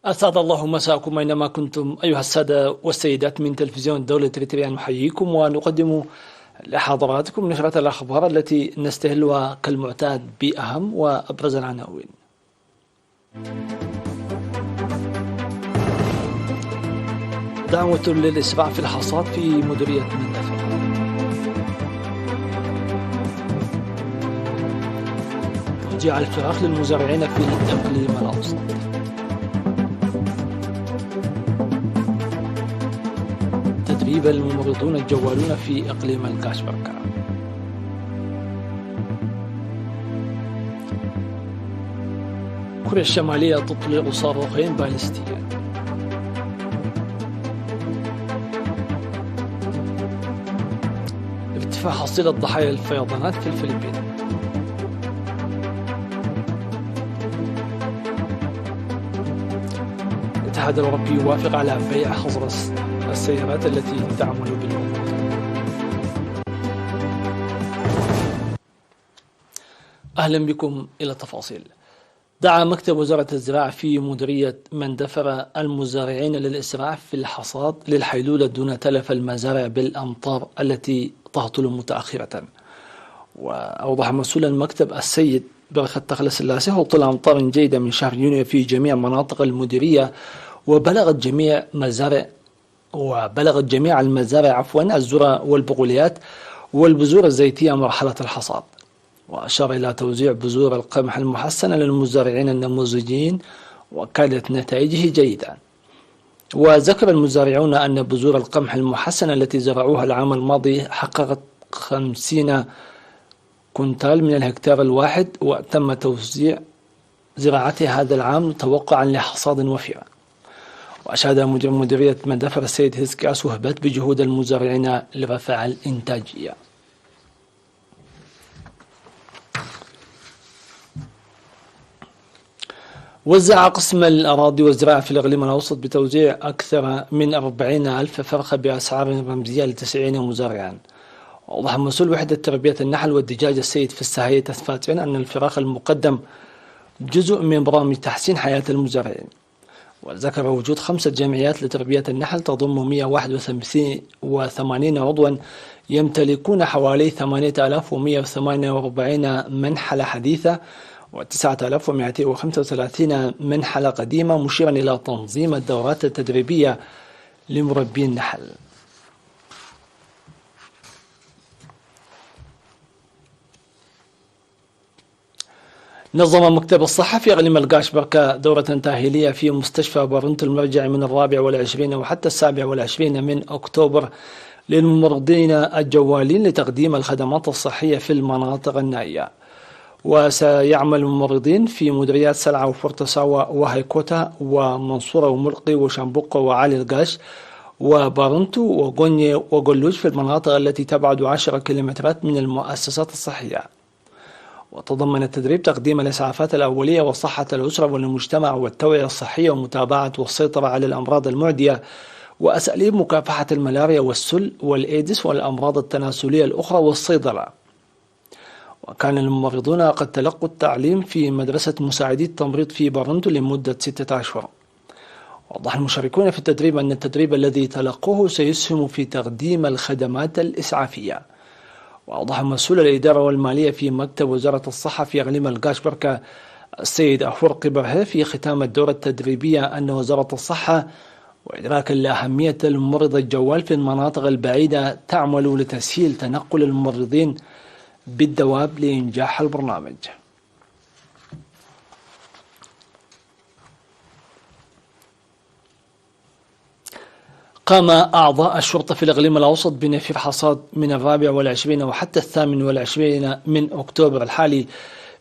أسعد الله مساءكم أينما كنتم أيها السادة والسيدات من تلفزيون الدولة الإريترية. نحييكم ونقدم لحضراتكم نشرة الأخبار التي نستهلها كالمعتاد بأهم وأبرز العناوين. دعوة للإسراع في الحصاد في مديرية مندفع. توزيع الفراخ للمزارعين في الإقليم الأوسط. تدريب الممرضون الجوالون في إقليم الكاشبركة. كوريا الشمالية تطلق صاروخين باليستيين. ارتفاع حصيلة ضحايا الفيضانات في الفلبين. الاتحاد الأوروبي يوافق على بيع حظر السيارات التي تعمل بالوقود. أهلا بكم إلى التفاصيل. دعا مكتب وزارة الزراعة في مديرية مندفر المزارعين للإسراع في الحصاد للحيلولة دون تلف المزارع بالأمطار التي تهطل متأخرة. وأوضح مسؤول المكتب السيد برخة تخلص اللاسي هطول أمطار جيدة من شهر يونيو في جميع مناطق المديرية، وبلغت جميع المزارع الذرة والبقوليات والبذور الزيتية مرحلة الحصاد. وأشار إلى توزيع بذور القمح المحسنة للمزارعين النموذجيين وكانت نتائجه جيدة. وذكر المزارعون أن بذور القمح المحسنة التي زرعوها العام الماضي حققت 50 كنتال من الهكتار الواحد، وتم توزيع زراعتها هذا العام توقعا لحصاد وفير. وأشاد مدير مديرية مندفر السيد هيسكاس وهبت بجهود المزارعين لرفع الإنتاجية. وزع قسم الأراضي والزراعة في الإقليم الأوسط بتوزيع أكثر من 40,000 فرخة بأسعار رمزية ل90 مزارعا. وأوضح مسؤول وحدة تربية النحل والدجاج السيد فساهية تسفاتين أن الفراخ المقدم جزء من برامج تحسين حياة المزارعين. وذكر وجود 5 جمعيات لتربية النحل تضم 181 عضوا يمتلكون حوالي 8148 منحلة حديثة و9235 منحلة قديمة، مشيرا إلى تنظيم الدورات التدريبية لمربي النحل. نظم مكتب الصحة في إقليم الكاشبركة دورة تأهيلية في مستشفى بارنتو المرجع من 24 وحتى 27 من أكتوبر للممرضين الجوالين لتقديم الخدمات الصحية في المناطق النائية. وسيعمل الممرضين في مديريات سلعة وفورتساوا وهيكوتا ومنصورة وملقي وشامبوقة وعالي القاش وبارنتو وغوني وغلوج في المناطق التي تبعد 10 كيلومترات من المؤسسات الصحية. وتضمن التدريب تقديم الإسعافات الأولية وصحة الأسرة والمجتمع والتوعية الصحية ومتابعة والسيطرة على الأمراض المعدية وأساليب مكافحة الملاريا والسل والإيدس والأمراض التناسلية الأخرى والصيدلة. وكان الممرضون قد تلقوا التعليم في مدرسة مساعدي التمريض في بارنتو لمدة 6 أشهر. وضح المشاركون في التدريب أن التدريب الذي تلقوه سيسهم في تقديم الخدمات الإسعافية. وأوضح مسؤول الإدارة والمالية في مكتب وزارة الصحة في إقليم الكاشبركة السيد أفورقي برهي في ختام الدورة التدريبية أن وزارة الصحة وإدراكا لأهمية الممرض الجوال في المناطق البعيدة تعمل لتسهيل تنقل الممرضين بالدواب لإنجاح البرنامج. قام أعضاء الشرطة في الإقليم الأوسط بنفير حصاد من 24 وحتى 28 من أكتوبر الحالي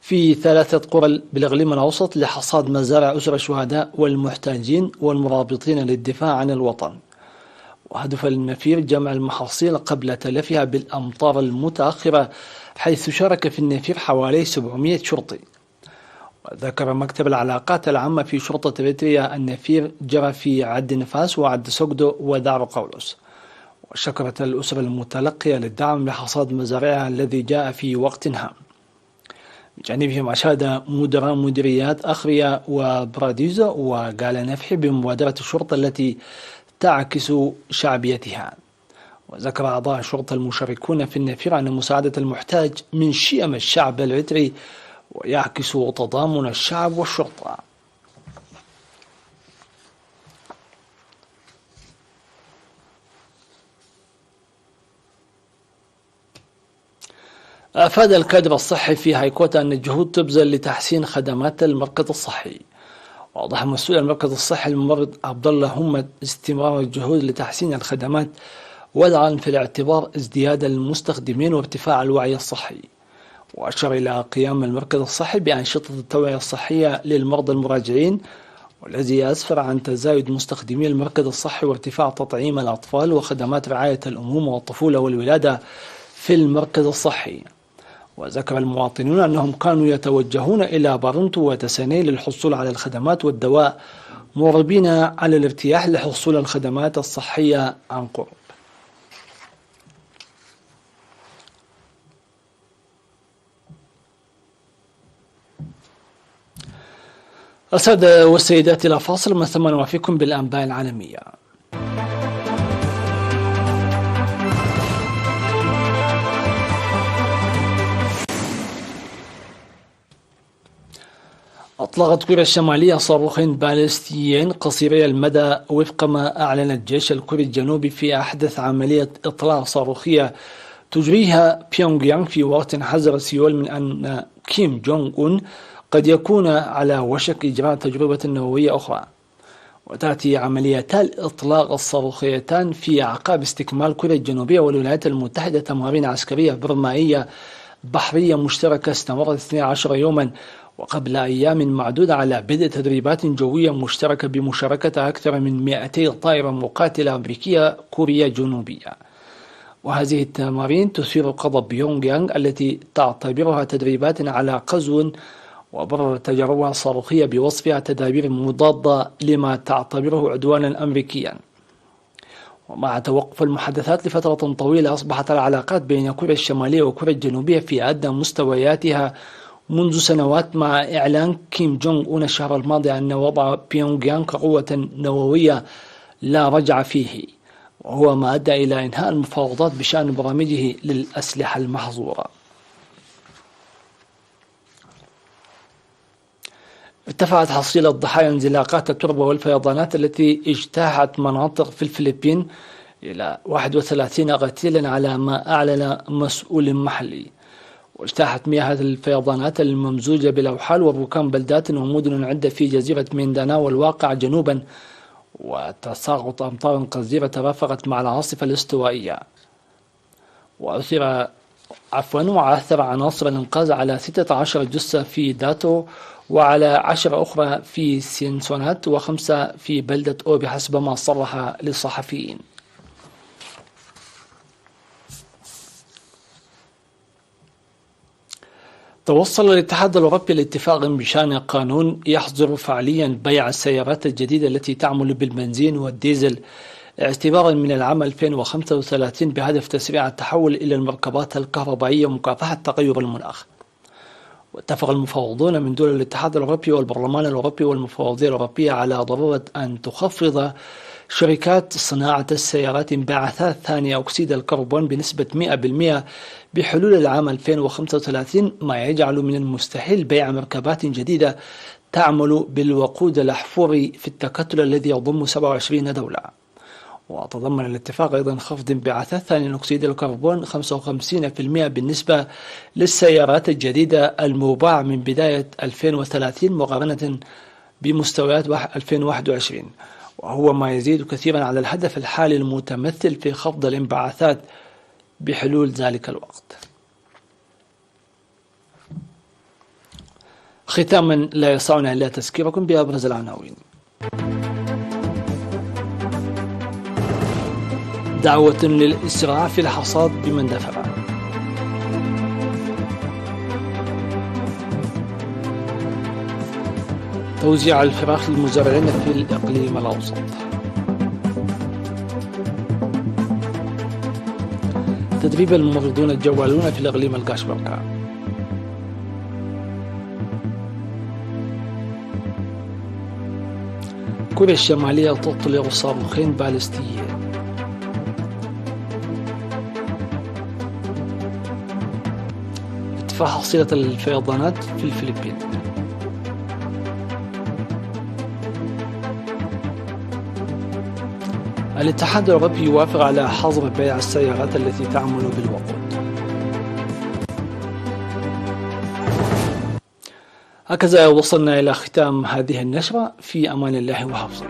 في 3 قرى بالإقليم الأوسط لحصاد مزارع أسر الشهداء والمحتاجين والمرابطين للدفاع عن الوطن. وهدف النفير جمع المحاصيل قبل تلفها بالأمطار المتأخرة، حيث شارك في النفير حوالي 700 شرطي. وذكر مكتب العلاقات العامة في شرطة إريتريا النفير جرى في عد نفاس وعد سوكدو ودار قولوس. وشكرت الأسر المتلقية للدعم لحصاد مزارعها الذي جاء في وقت هام. بجانبهم أشاد مدراء مديريات أخرية وبراديزا وقال نفحي بمبادرة الشرطة التي تعكس شعبيتها. وذكر أعضاء الشرطة المشاركون في النافرة أن مساعدة المحتاج من شيم الشعب العتري ويعكس تضامن الشعب والشرطة. أفاد الكادر الصحي في هايكوتا أن الجهود تبذل لتحسين خدمات المركز الصحي. وأوضح مسؤول المركز الصحي الممرض عبد الله همد استمرار الجهود لتحسين الخدمات وضعا في الاعتبار ازدياد المستخدمين وارتفاع الوعي الصحي. وأشار إلى قيام المركز الصحي بأنشطة التوعية الصحية للمرضى المراجعين، والذي أسفر عن تزايد مستخدمي المركز الصحي وارتفاع تطعيم الأطفال وخدمات رعاية الأمومة والطفولة والولادة في المركز الصحي. وذكر المواطنون أنهم كانوا يتوجهون إلى بارنتو وتساني للحصول على الخدمات والدواء، مرغبين على الارتياح لحصول الخدمات الصحية عن قرب. السادة والسيدات إلى فاصل من ثم نوافيكم بالأنباء العالمية. أطلقت كوريا الشمالية صاروخين باليستيين قصيري المدى وفق ما أعلن الجيش الكوري الجنوبي في أحدث عملية إطلاق صاروخية تجريها بيونغ يانغ في وقت حذر سيول من أن كيم جونغ أون قد يكون على وشك إجراء تجربة نووية أخرى. وتأتي عمليتا الإطلاق الصاروخيتان في أعقاب استكمال كوريا الجنوبية والولايات المتحدة تمارين عسكرية برمائية بحرية مشتركة استمرت 12 يوما، وقبل أيام معدودة على بدء تدريبات جوية مشتركة بمشاركة أكثر من 200 طائرة مقاتلة أمريكية كوريا جنوبية. وهذه التمارين تثير غضب بيونغ يانغ التي تعتبرها تدريبات على قزو، وبررت تجاربها الصاروخية بوصفها تدابير مضادة لما تعتبره عدوانا أمريكيا. ومع توقف المحادثات لفترة طويلة أصبحت العلاقات بين كوريا الشمالية وكوريا الجنوبية في أدنى مستوياتها منذ سنوات، مع إعلان كيم جونغ أون الشهر الماضي أن وضع بيونغ يانغ كقوة نووية لا رجع فيه، وهو ما أدى إلى إنهاء المفاوضات بشأن برامجه للأسلحة المحظورة. ارتفعت حصيلة ضحايا انزلاقات التربة والفيضانات التي اجتاحت مناطق في الفلبين إلى 31 قتيلا على ما أعلن مسؤول محلي. واجتاحت مياه الفيضانات الممزوجة بالأوحال والركام بلدات ومدن عدة في جزيرة مينداناو والواقع جنوبا، وتساقط أمطار غزيرة ترافقت مع العاصفة الاستوائية. وعثر عناصر الإنقاذ على 16 جثة في داتو، وعلى 10 أخرى في سينسونات، و5 في بلدة أو بحسب ما صرح للصحفيين. توصل الاتحاد الأوروبي لاتفاق بشأن قانون يحظر فعليا بيع السيارات الجديدة التي تعمل بالبنزين والديزل اعتبارا من العام 2035 بهدف تسريع التحول إلى المركبات الكهربائية ومكافحة تغير المناخ. واتفق المفوضون من دول الاتحاد الأوروبي والبرلمان الأوروبي والمفوضية الأوروبية على ضرورة أن تخفض شركات صناعة السيارات انبعاثات ثاني أكسيد الكربون بنسبة 100% بحلول العام 2035، ما يجعل من المستحيل بيع مركبات جديدة تعمل بالوقود الأحفوري في التكتل الذي يضم 27 دولة. وتضمن الاتفاق أيضا خفض انبعاثات ثاني أكسيد الكربون 55% بالنسبة للسيارات الجديدة المباعة من بداية 2030 مقارنة بمستويات 2021، وهو ما يزيد كثيرا على الهدف الحالي المتمثل في خفض الانبعاثات بحلول ذلك الوقت. ختاما لا يسعنا إلا تذكيركم بأبرز العناوين. دعوة للإسراع في الحصاد بمندفع. توزيع الفراخ للمزارعين في الإقليم الأوسط. تدريب الممرضون الجوالون في الإقليم القاشبركة. كوريا الشمالية تطلق صاروخين باليستيين. ارتفاع حصيلة الفيضانات في الفلبين. الاتحاد الأوروبي يوافق على حظر بيع السيارات التي تعمل بالوقود. هكذا وصلنا إلى ختام هذه النشرة، في أمان الله وحفظه.